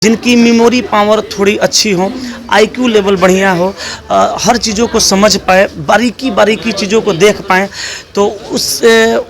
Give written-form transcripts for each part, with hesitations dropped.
जिनकी memory power थोड़ी अच्छी हो, आईक्यू लेवल बढ़िया हो, हर चीज़ों को समझ पाए, बारीकी बारीकी चीज़ों को देख पाएँ, तो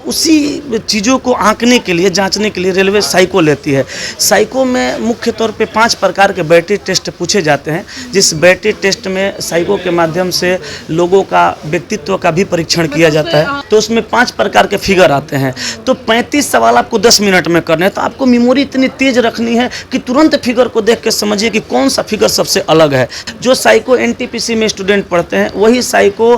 उसी चीज़ों को आंकने के लिए, जांचने के लिए रेलवे साइको लेती है। साइको में मुख्य तौर पे 5 प्रकार के बैटरी टेस्ट पूछे जाते हैं, जिस बैटरी टेस्ट में साइको के माध्यम से लोगों का व्यक्तित्व का भी परीक्षण किया जाता है। तो उसमें 5 प्रकार के फिगर आते हैं। तो 35 सवाल आपको 10 मिनट में करने हैं, तो आपको मेमोरी इतनी तेज रखनी है कि तुरंत फिगर को देख के समझिए कि कौन सा फिगर सबसे अलग है। जो साइको एनटीपीसी में स्टूडेंट पढ़ते हैं, वही साइको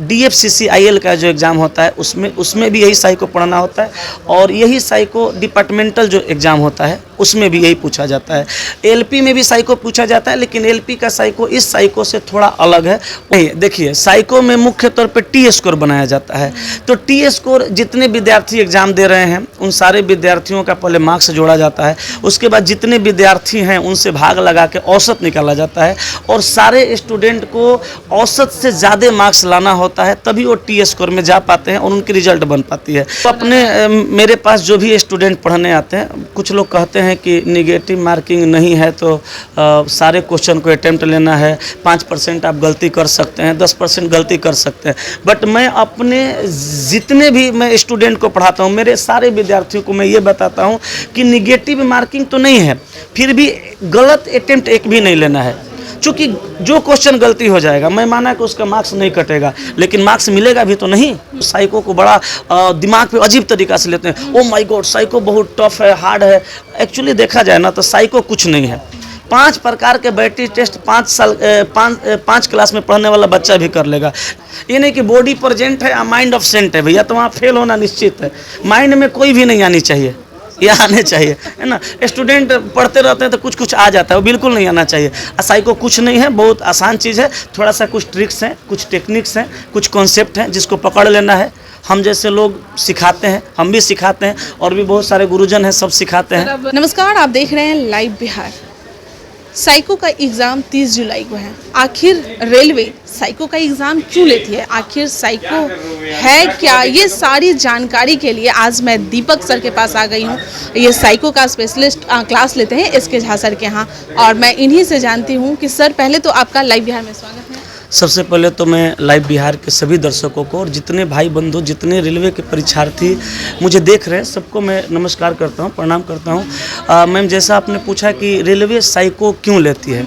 डीएफसीसीआईएल का जो एग्ज़ाम होता है उसमें भी यही साइको पढ़ना होता है, और यही साइको डिपार्टमेंटल जो एग्ज़ाम होता है उसमें भी यही पूछा जाता है। एलपी में भी साइको पूछा जाता है, लेकिन एलपी का साइको इस साइको से थोड़ा अलग है। वही देखिए, साइको में मुख्य तौर पे टी स्कोर बनाया जाता है। तो टी स्कोर जितने विद्यार्थी एग्ज़ाम दे रहे हैं उन सारे विद्यार्थियों का पहले मार्क्स जोड़ा जाता है, उसके बाद जितने विद्यार्थी हैं उनसे भाग लगा के औसत निकाला जाता है, और सारे स्टूडेंट को औसत से ज़्यादा मार्क्स लाना होता है, तभी वो टी स्कोर में जा पाते हैं और उनकी रिजल्ट बन पाती है। तो अपने मेरे पास जो भी स्टूडेंट पढ़ने आते हैं, कुछ लोग कहते हैं कि निगेटिव मार्किंग नहीं है तो सारे क्वेश्चन को अटेम्प्ट लेना है, 5% आप गलती कर सकते हैं, 10% गलती कर सकते हैं। बट मैं अपने जितने भी मैं स्टूडेंट को पढ़ाता हूँ, मेरे सारे विद्यार्थियों को मैं ये बताता हूँ कि निगेटिव मार्किंग तो नहीं है, फिर भी गलत अटेम्प्ट एक भी नहीं लेना है, क्योंकि जो क्वेश्चन गलती हो जाएगा, मैं माना कि उसका मार्क्स नहीं कटेगा, लेकिन मार्क्स मिलेगा भी तो नहीं। साइको को बड़ा दिमाग पे अजीब तरीक़ा से लेते हैं, ओ माय गॉड साइको बहुत टफ है, हार्ड है। एक्चुअली देखा जाए ना तो साइको कुछ नहीं है। 5 प्रकार के बैटरी टेस्ट 5 क्लास में पढ़ने वाला बच्चा भी कर लेगा। ये नहीं कि बॉडी प्रेजेंट है, माइंड ऑफ सेंट है, भैया तो वहाँ फेल होना निश्चित है। माइंड में कोई भी नहीं आनी चाहिए, ये आने चाहिए, है ना। स्टूडेंट पढ़ते रहते हैं तो कुछ कुछ आ जाता है, वो बिल्कुल नहीं आना चाहिए। साइको कुछ नहीं है, बहुत आसान चीज़ है। थोड़ा सा कुछ ट्रिक्स हैं, कुछ टेक्निक्स हैं, कुछ कॉन्सेप्ट हैं, जिसको पकड़ लेना है। हम जैसे लोग सिखाते हैं, हम भी सिखाते हैं, और भी बहुत सारे गुरुजन हैं, सब सिखाते हैं। नमस्कार, आप देख रहे हैं लाइव बिहार। साइको का एग्ज़ाम 30 जुलाई को है। आखिर रेलवे साइको का एग्ज़ाम क्यों लेती है, आखिर साइको है क्या, ये सारी जानकारी के लिए आज मैं दीपक सर के पास आ गई हूँ। ये साइको का स्पेशलिस्ट क्लास लेते हैं SK झा सर के यहाँ, और मैं इन्हीं से जानती हूँ कि सर पहले तो आपका लाइव बिहार में स्वागत है। सबसे पहले तो मैं लाइव बिहार के सभी दर्शकों को और जितने भाई बंधु, जितने रेलवे के परीक्षार्थी मुझे देख रहे हैं, सबको मैं नमस्कार करता हूं, प्रणाम करता हूं। मैम, जैसा आपने पूछा कि रेलवे साइको क्यों लेती है,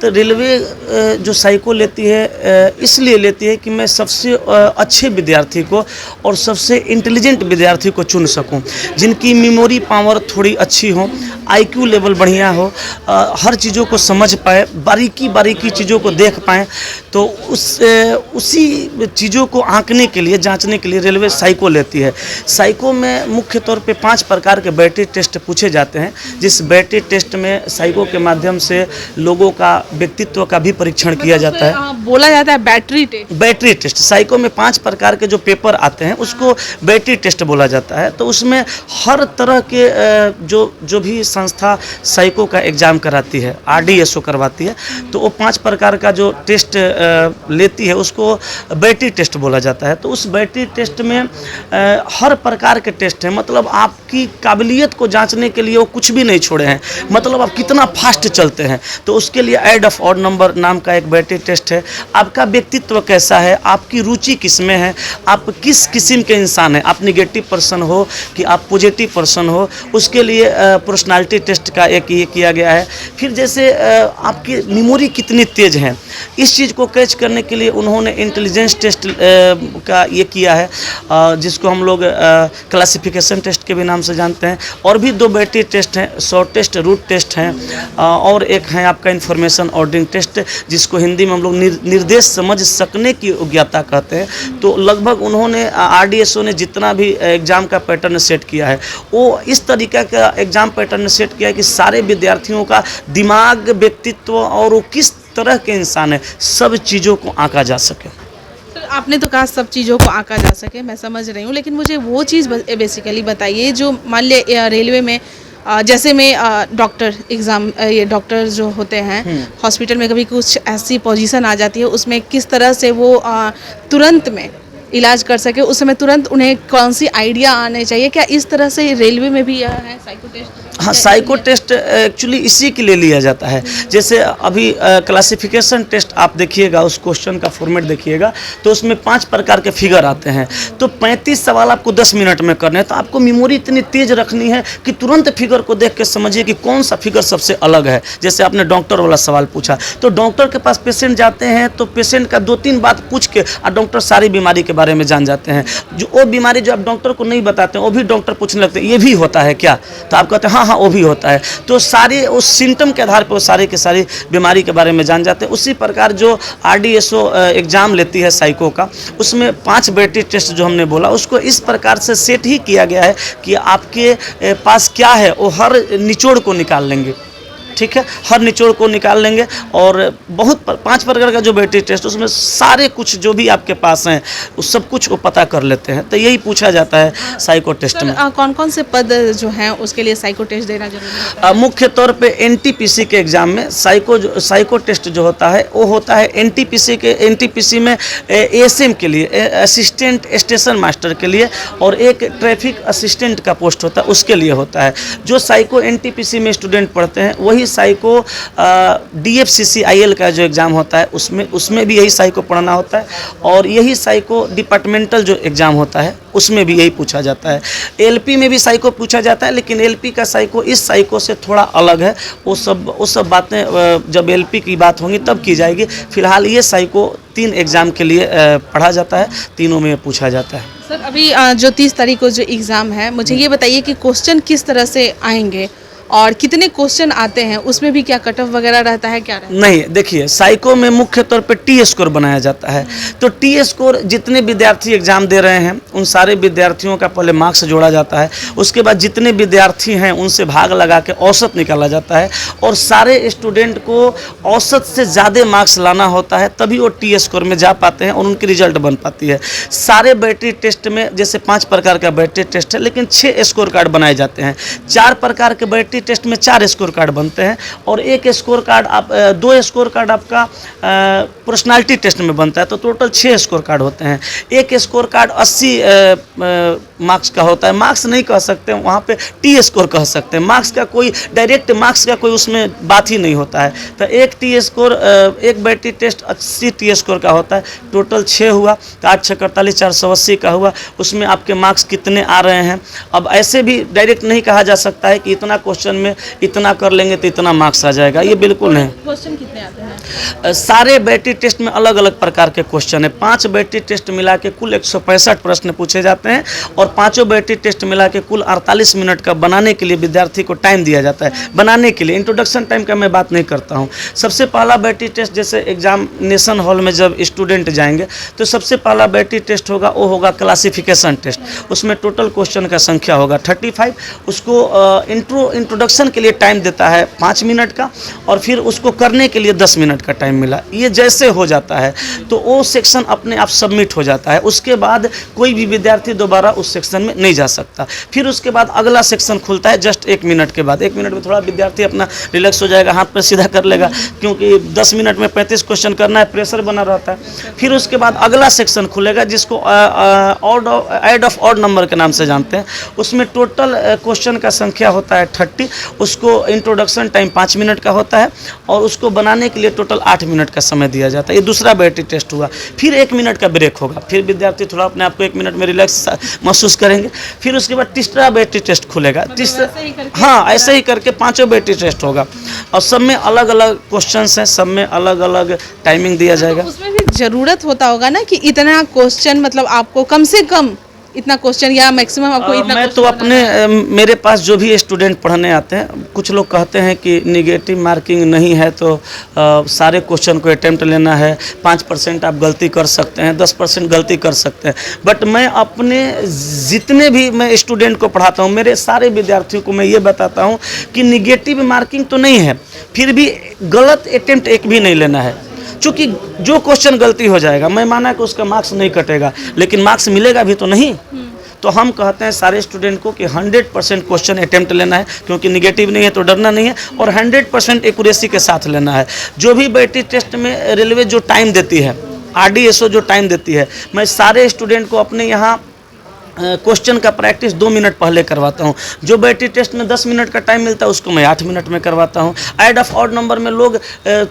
तो रेलवे जो साइको लेती है इसलिए लेती है कि मैं सबसे अच्छे विद्यार्थी को और सबसे इंटेलिजेंट विद्यार्थी को चुन सकूं, जिनकी मेमोरी पावर थोड़ी अच्छी हो, आईक्यू लेवल बढ़िया हो, हर चीज़ों को समझ पाए, बारीकी बारीकी चीज़ों को देख पाएँ, तो उसी चीज़ों को आंकने के लिए, जांचने के लिए रेलवे साइको लेती है। साइको में मुख्य तौर पे 5 प्रकार के बैटरी टेस्ट पूछे जाते हैं, जिस बैटरी टेस्ट में साइको के माध्यम से लोगों का व्यक्तित्व का भी परीक्षण किया जाता है। बोला जाता है बैटरी टेस्ट। साइको में 5 प्रकार के जो पेपर आते हैं उसको बैटरी टेस्ट बोला जाता है। तो उसमें हर तरह के जो भी संस्था साइको का एग्ज़ाम कराती है, RDSO करवाती है, तो वो 5 प्रकार का जो टेस्ट लेती है उसको बैटरी टेस्ट बोला जाता है। तो उस बैटरी टेस्ट में हर प्रकार के टेस्ट हैं, मतलब आपकी काबिलियत को जांचने के लिए वो कुछ भी नहीं छोड़े हैं, मतलब आप कितना फास्ट चलते हैं। तो उसके लिए ऐड ऑफ ऑड नंबर नाम का एक बैटरी टेस्ट है। आपका व्यक्तित्व कैसा है, आपकी रुचि किस में है, आप किस किस्म के इंसान हैं, आप निगेटिव पर्सन हो कि आप पॉजिटिव पर्सन हो, उसके लिए पर्सनालिटी टेस्ट का एक ये किया गया है। फिर जैसे आपकी मेमोरी कितनी तेज़ है, इस चीज़ को कैच करने के लिए उन्होंने इंटेलिजेंस टेस्ट का ये किया है, जिसको हम लोग क्लासिफिकेशन टेस्ट के भी नाम से जानते हैं। और भी 2 बैटरी टेस्ट हैं, शॉर्ट टेस्ट, रूट टेस्ट हैं, और एक है आपका इन्फॉर्मेशन ऑर्डरिंग टेस्ट, जिसको हिंदी में हम लोग निर्देश समझ सकने की योग्यता कहते हैं। तो लगभग उन्होंने RDSO ने जितना भी एग्ज़ाम का पैटर्न सेट किया है, वो इस तरीक़े का एग्ज़ाम पैटर्न सेट किया है कि सारे विद्यार्थियों का दिमाग, व्यक्तित्व और वो किस तरह के इंसान है, सब चीज़ों को आंका जा सके। आपने तो कहा सब चीज़ों को आंका जा सके, मैं समझ रही हूँ, लेकिन मुझे वो चीज़ बेसिकली बताइए जो मान लिया रेलवे में जैसे में डॉक्टर एग्ज़ाम, ये डॉक्टर जो होते हैं हॉस्पिटल में, कभी कुछ ऐसी पोजीशन आ जाती है उसमें किस तरह से वो तुरंत में इलाज कर सके, उस समय तुरंत उन्हें कौन सी आइडिया आने चाहिए, क्या इस तरह से रेलवे में भी यह है साइको टेस्ट? हाँ, साइको टेस्ट एक्चुअली इसी के लिए लिया जाता है। जैसे अभी क्लासिफिकेशन टेस्ट आप देखिएगा, उस क्वेश्चन का फॉर्मेट देखिएगा तो उसमें 5 प्रकार के फिगर आते हैं। तो 35 सवाल आपको 10 मिनट में करने हैं, तो आपको मेमोरी इतनी तेज रखनी है कि तुरंत फिगर को देख के समझिए कि कौन सा फिगर सबसे अलग है। जैसे आपने डॉक्टर वाला सवाल पूछा, तो डॉक्टर के पास पेशेंट जाते हैं तो पेशेंट का 2-3 बात पूछ के और डॉक्टर सारी बीमारी के बारे में जान जाते हैं। जो वो बीमारी जो आप डॉक्टर को नहीं बताते हैं वो भी डॉक्टर पूछने लगते हैं, ये भी होता है क्या? तो आप कहते हैं हाँ हाँ वो भी होता है। तो सारे उस सिम्टम के आधार पर वो सारी की सारी बीमारी के बारे में जान जाते हैं। उसी प्रकार जो RDSO एग्ज़ाम लेती है साइको का, उसमें 5 बैटरी टेस्ट जो हमने बोला उसको इस प्रकार से सेट ही किया गया है कि आपके पास क्या है वो हर निचोड़ को निकाल लेंगे। ठीक है, हर निचोड़ को निकाल लेंगे और बहुत 5 प्रकार का जो बैटरी टेस्ट उसमें सारे कुछ जो भी आपके पास हैं उस सब कुछ वो पता कर लेते हैं। तो यही पूछा जाता है साइको टेस्ट में। कौन कौन से पद जो हैं उसके लिए साइको टेस्ट देना जरूरी है? मुख्य तौर पे NTPC के एग्ज़ाम में साइको टेस्ट जो होता है वो होता है NTPC में ASM के लिए, असिस्टेंट स्टेशन मास्टर के लिए, और एक ट्रैफिक असिस्टेंट का पोस्ट होता है उसके लिए होता है। जो साइको NTPC में स्टूडेंट पढ़ते हैं वही साइको DFCCIL का जो एग्ज़ाम होता है उसमें भी यही साइको पढ़ना होता है, और यही साइको डिपार्टमेंटल जो एग्ज़ाम होता है उसमें भी यही पूछा जाता है। LP में भी साइको पूछा जाता है, लेकिन LP का साइको इस साइको से थोड़ा अलग है। वो सब बातें जब LP की बात होंगी तब की जाएगी। फिलहाल ये साइको 3 एग्ज़ाम के लिए पढ़ा जाता है, तीनों में पूछा जाता है। सर अभी जो 30 तारीख को जो एग्ज़ाम है, मुझे ये बताइए कि क्वेश्चन किस तरह से आएंगे और कितने क्वेश्चन आते हैं, उसमें भी क्या कट ऑफ वगैरह रहता है, क्या रहता है? नहीं, देखिए साइको में मुख्य तौर पे T स्कोर बनाया जाता है। तो T स्कोर जितने विद्यार्थी एग्जाम दे रहे हैं उन सारे विद्यार्थियों का पहले मार्क्स जोड़ा जाता है, उसके बाद जितने विद्यार्थी हैं उनसे भाग लगा के औसत निकाला जाता है, और सारे स्टूडेंट को औसत से ज़्यादा मार्क्स लाना होता है तभी वो T स्कोर में जा पाते हैं और उनकी रिजल्ट बन पाती है। सारे बैटरी टेस्ट में जैसे 5 प्रकार का बैटरी टेस्ट है, लेकिन 6 स्कोर कार्ड बनाए जाते हैं। 4 प्रकार के बैटरी टेस्ट में 4 स्कोर कार्ड बनते हैं, और 1 स्कोर कार्ड 2 स्कोर कार्ड आपका पर्सनालिटी टेस्ट में बनता है, तो टोटल 6 स्कोर कार्ड होते हैं। 1 स्कोर कार्ड 80 मार्क्स का होता है। मार्क्स नहीं कह सकते, वहाँ पे T स्कोर कह सकते हैं। मार्क्स का कोई डायरेक्ट मार्क्स का कोई उसमें बात ही नहीं होता है। तो एक बैटरी टेस्ट 80 T स्कोर का होता है, टोटल 6 हुआ तो 8 6 48 480 का हुआ। उसमें आपके मार्क्स कितने आ रहे हैं, अब ऐसे भी डायरेक्ट नहीं कहा जा सकता है कि इतना क्वेश्चन में इतना कर लेंगे तो इतना मार्क्स आ जाएगा, ये बिल्कुल नहीं। क्वेश्चन कितने आते हैं? सारे बैटरी टेस्ट में अलग अलग प्रकार के क्वेश्चन है। 5 बैटरी टेस्ट मिला के कुल 165 प्रश्न पूछे जाते हैं, और 5 बैटरी टेस्ट मिला के कुल 48 मिनट का बनाने के लिए विद्यार्थी को टाइम दिया जाता है। बनाने के लिए इंट्रोडक्शन टाइम का मैं बात नहीं करता हूँ। सबसे पहला बैटरी टेस्ट जैसे एग्जामिनेशन हॉल में जब स्टूडेंट जाएंगे तो सबसे पहला बैटरी टेस्ट होगा, वो होगा क्लासिफिकेशन टेस्ट। उसमें टोटल क्वेश्चन का संख्या होगा 35। उसको इंट्रोडक्शन के लिए टाइम देता है 5 मिनट का, और फिर उसको करने के लिए 10 मिनट का टाइम मिला। ये जैसे हो जाता है तो वो सेक्शन अपने आप सबमिट हो जाता है। उसके बाद कोई भी विद्यार्थी दोबारा उस सेक्शन में नहीं जा सकता। फिर उसके बाद अगला सेक्शन खुलता है जस्ट 1 मिनट के बाद। 1 मिनट में थोड़ा विद्यार्थी अपना रिलैक्स हो जाएगा, हाथ पर सीधा कर लेगा, क्योंकि 10 मिनट में 35 क्वेश्चन करना है, प्रेशर बना रहता है। फिर उसके बाद अगला सेक्शन खुलेगा जिसको ऐड ऑफ ऑड नंबर के नाम से जानते हैं। उसमें टोटल क्वेश्चन का संख्या होता है 30। उसको इंट्रोडक्शन टाइम 5 मिनट का होता है, और उसको बनाने के लिए टोटल 8 मिनट का समय दिया जाता है। ये दूसरा बैटरी टेस्ट हुआ। फिर 1 मिनट का ब्रेक होगा, फिर विद्यार्थी थोड़ा अपने आप को 1 मिनट में रिलैक्स महसूस करेंगे। फिर उसके बाद तीसरा बैटरी टेस्ट खुलेगा। हाँ, ऐसे ही करके 5 बैटरी टेस्ट होगा, और सब में अलग अलग क्वेश्चन हैं, सब में अलग अलग टाइमिंग दिया जाएगा। उसमें भी ज़रूरत होता होगा ना कि इतना क्वेश्चन, मतलब आपको कम से कम इतना क्वेश्चन या मैक्सिमम आपको इतना? मैं तो अपने मेरे पास जो भी स्टूडेंट पढ़ने आते हैं, कुछ लोग कहते हैं कि निगेटिव मार्किंग नहीं है तो सारे क्वेश्चन को अटेम्प्ट लेना है, 5% आप गलती कर सकते हैं, 10% गलती कर सकते हैं। बट मैं अपने जितने भी मैं स्टूडेंट को पढ़ाता हूँ, मेरे सारे विद्यार्थियों को मैं ये बताता हूँ कि निगेटिव मार्किंग तो नहीं है, फिर भी गलत अटेम्प्ट एक भी नहीं लेना है। चूँकि जो क्वेश्चन गलती हो जाएगा, मैं माना कि उसका मार्क्स नहीं कटेगा, लेकिन मार्क्स मिलेगा भी तो नहीं। तो हम कहते हैं सारे स्टूडेंट को कि 100% क्वेश्चन अटेम्प्ट लेना है, क्योंकि निगेटिव नहीं है तो डरना नहीं है, और 100% एक्यूरेसी के साथ लेना है। जो भी बैटरी टेस्ट में रेलवे जो टाइम देती है, RDSO जो टाइम देती है, मैं सारे स्टूडेंट को अपने यहाँ क्वेश्चन का प्रैक्टिस 2 मिनट पहले करवाता हूँ। जो बैटरी टेस्ट में 10 मिनट का टाइम मिलता है उसको मैं 8 मिनट में करवाता हूँ। ऐड ऑफ ऑड नंबर में लोग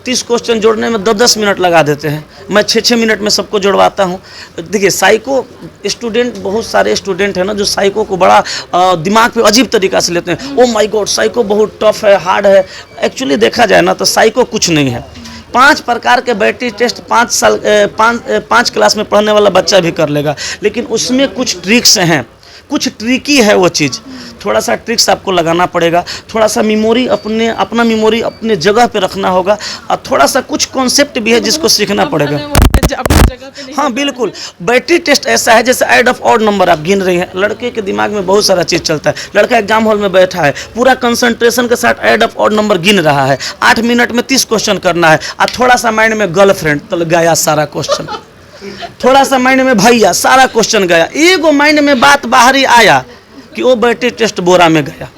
30 क्वेश्चन जोड़ने में 10-10 मिनट लगा देते हैं, मैं 6-6 मिनट में सबको जोड़वाता हूँ। देखिए साइको स्टूडेंट, बहुत सारे स्टूडेंट हैं ना जो साइको को बड़ा दिमाग पे अजीब तरीक़ा से लेते हैं। ओ माय गॉड, साइको बहुत टफ है, हार्ड है। एक्चुअली देखा जाए ना तो साइको कुछ नहीं है। 5 प्रकार के बैटरी टेस्ट 5 क्लास में पढ़ने वाला बच्चा भी कर लेगा, लेकिन उसमें कुछ ट्रिक्स हैं, कुछ ट्रिकी है वो चीज़। थोड़ा सा ट्रिक्स आपको लगाना पड़ेगा, थोड़ा सा मेमोरी अपना मेमोरी अपने जगह पे रखना होगा, और थोड़ा सा कुछ कॉन्सेप्ट भी है जिसको सीखना पड़ेगा। अपनी जगह पे नहीं। हाँ बिल्कुल, बैटरी टेस्ट ऐसा है जैसे ऐड ऑफ ऑड नंबर आप गिन रही हैं। लड़के के दिमाग में बहुत सारा चीज़ चलता है। लड़का एग्जाम हॉल में बैठा है, पूरा कंसंट्रेशन के साथ ऐड ऑफ ऑड नंबर गिन रहा है। 8 मिनट में 30 क्वेश्चन करना है, और थोड़ा सा माइंड में गर्लफ्रेंड तो गया सारा क्वेश्चन, थोड़ा सा माइंड में भैया सारा क्वेश्चन गया। एगो माइंड में बात बाहर ही आया कि वो बैटरी टेस्ट बोरा में गया।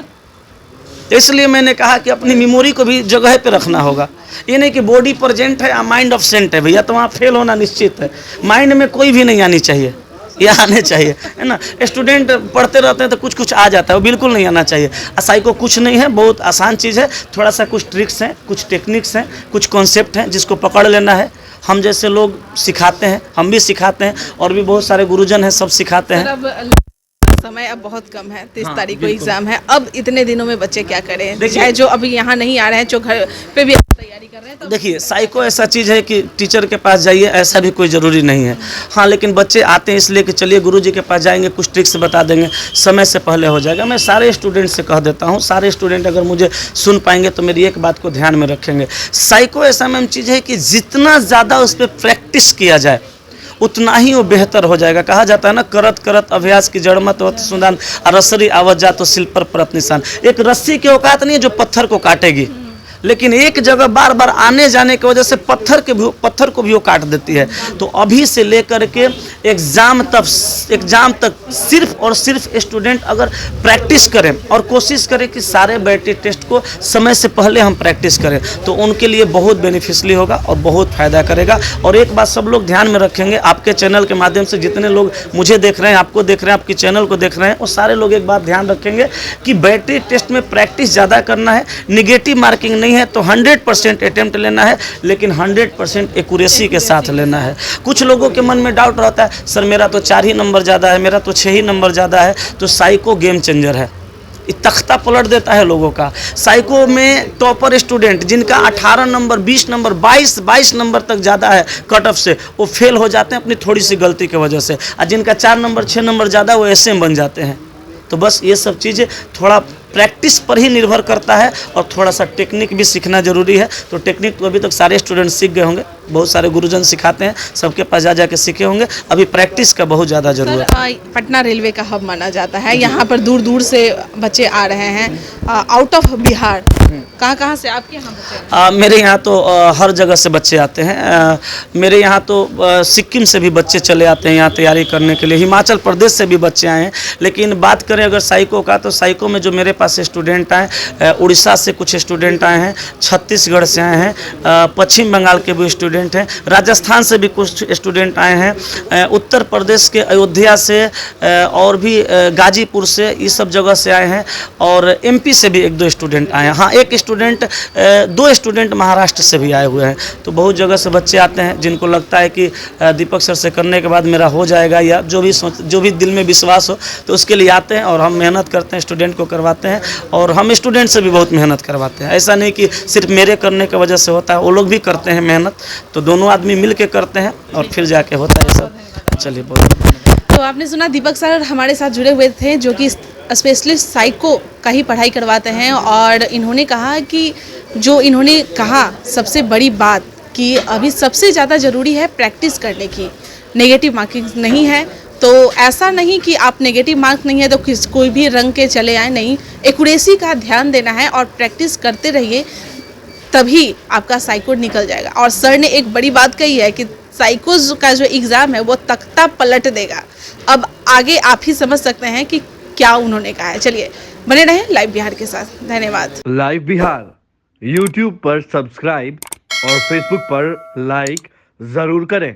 इसलिए मैंने कहा कि अपनी मेमोरी को भी जगह पे रखना होगा। ये नहीं कि बॉडी प्रेजेंट है, माइंड ऑब्सेंट है भैया, तो वहाँ फेल होना निश्चित है। माइंड में कोई भी नहीं आनी चाहिए, ये आने चाहिए, है ना। स्टूडेंट पढ़ते रहते हैं तो कुछ कुछ आ जाता है, वो बिल्कुल नहीं आना चाहिए। साइको कुछ नहीं है, बहुत आसान चीज़ है। थोड़ा सा कुछ ट्रिक्स हैं, कुछ टेक्निक्स हैं, कुछ कॉन्सेप्ट हैं जिसको पकड़ लेना है। हम जैसे लोग सिखाते हैं, हम भी सिखाते हैं, और भी बहुत सारे गुरुजन हैं, सब सिखाते हैं। अब समय अब बहुत कम है, 30 तारीख को एग्जाम है। अब इतने दिनों में बच्चे क्या करें, चाहे जो अभी यहाँ नहीं आ रहे हैं, जो घर पे भी तैयारी कर रहे हैं। तो देखिए साइको ऐसा चीज़ है कि टीचर के पास जाइए ऐसा भी कोई ज़रूरी नहीं है। हाँ, लेकिन बच्चे आते हैं इसलिए कि चलिए गुरुजी के पास जाएंगे, कुछ ट्रिक्स बता देंगे, समय से पहले हो जाएगा। मैं सारे स्टूडेंट से कह देता हूँ, सारे स्टूडेंट अगर मुझे सुन पाएंगे तो मेरी एक बात को ध्यान में रखेंगे। साइको ऐसा मैम चीज़ है कि जितना ज़्यादा उस पर प्रैक्टिस किया जाए उतना ही वो बेहतर हो जाएगा। कहा जाता है ना, करत करत अभ्यास की जड़ मत होत सुदान, रसरी आवत जा तो शिल्प पर परत निशान। एक रस्सी की औकात नहीं है जो पत्थर को काटेगी, लेकिन एक जगह बार बार आने जाने की वजह से पत्थर को भी वो काट देती है। तो अभी से लेकर के एग्ज़ाम तक सिर्फ और सिर्फ स्टूडेंट अगर प्रैक्टिस करें और कोशिश करें कि सारे बैटरी टेस्ट को समय से पहले हम प्रैक्टिस करें, तो उनके लिए बहुत बेनिफिशियली होगा और बहुत फ़ायदा करेगा। और एक बात सब लोग ध्यान में रखेंगे, आपके चैनल के माध्यम से जितने लोग मुझे देख रहे हैं, आपको देख रहे हैं, आपके चैनल को देख रहे हैं, वो सारे लोग एक बात ध्यान रखेंगे कि बैटरी टेस्ट में प्रैक्टिस ज़्यादा करना है। निगेटिव मार्किंग नहीं है तो 100% अटेम्प्ट लेना है, लेकिन 100% एक्यूरेसी के साथ लेना है। कुछ लोगों के मन में डाउट रहता है, सर मेरा तो 4 ही नंबर ज़्यादा है, मेरा तो 6 ही नंबर ज़्यादा है। तो साइको गेम चेंजर है, ये तख्ता पलट देता है लोगों का। साइको में टॉपर स्टूडेंट जिनका 18 नंबर 20 नंबर 22 नंबर तक ज़्यादा है कट ऑफ से, वो फेल हो जाते हैं अपनी थोड़ी सी गलती की वजह से। और जिनका 4 नंबर 6 नंबर ज़्यादा वो ऐसे में बन जाते हैं। तो बस ये सब चीज़ें थोड़ा प्रैक्टिस पर ही निर्भर करता है, और थोड़ा सा टेक्निक भी सीखना जरूरी है। तो टेक्निक तो अभी तक सारे स्टूडेंट सीख गए होंगे, बहुत सारे गुरुजन सिखाते हैं, सबके पास जा के सीखे होंगे। अभी प्रैक्टिस का बहुत ज़्यादा जरूरत है। पटना रेलवे का हब माना जाता है, यहाँ पर दूर दूर से बच्चे आ रहे हैं, आउट ऑफ बिहार। कहाँ से आपके यहाँ बच्चे? मेरे यहाँ तो हर जगह से बच्चे आते हैं। मेरे यहाँ तो सिक्किम से भी बच्चे चले आते हैं यहाँ तैयारी करने के लिए, हिमाचल प्रदेश से भी बच्चे आए हैं। लेकिन बात करें अगर साइको का, तो साइको में जो मेरे पास स्टूडेंट आए, उड़ीसा से कुछ स्टूडेंट आए हैं, छत्तीसगढ़ से आए हैं, पश्चिम बंगाल के भी स्टूडेंट हैं, राजस्थान से भी कुछ स्टूडेंट आए हैं, उत्तर प्रदेश के अयोध्या से और भी गाजीपुर से, ये सब जगह से आए हैं, और एमपी से भी 1-2 स्टूडेंट आए हैं। हाँ, 2 स्टूडेंट महाराष्ट्र से भी आए हुए हैं। तो बहुत जगह से बच्चे आते हैं जिनको लगता है कि दीपक सर से करने के बाद मेरा हो जाएगा, या जो भी दिल में विश्वास हो, तो उसके लिए आते हैं। और हम मेहनत करते हैं, स्टूडेंट को करवाते हैं, और हम स्टूडेंट से भी बहुत मेहनत करवाते हैं। ऐसा नहीं कि सिर्फ मेरे करने की वजह से होता है, वो लोग भी करते हैं मेहनत। तो दोनों आदमी मिल के करते हैं और फिर जाके होता है सब। चलिए बहुत। तो आपने सुना दीपक सर हमारे साथ जुड़े हुए थे, जो कि स्पेशलिस्ट साइको का ही पढ़ाई करवाते हैं। और इन्होंने कहा कि जो इन्होंने कहा सबसे बड़ी बात कि अभी सबसे ज़्यादा ज़रूरी है प्रैक्टिस करने की, नेगेटिव मार्किंग नहीं है। तो ऐसा नहीं कि आप नेगेटिव मार्क नहीं है तो कोई भी रंग के चले आए, नहीं, एक्यूरेसी का ध्यान देना है और प्रैक्टिस करते रहिए, तभी आपका साइको निकल जाएगा। और सर ने एक बड़ी बात कही है कि साइको का जो एग्ज़ाम है वो तख्ता पलट देगा। अब आगे आप ही समझ सकते हैं कि क्या उन्होंने कहा है। चलिए बने रहें लाइव बिहार के साथ। धन्यवाद। लाइव बिहार YouTube पर सब्सक्राइब और Facebook पर लाइक ज़रूर करें।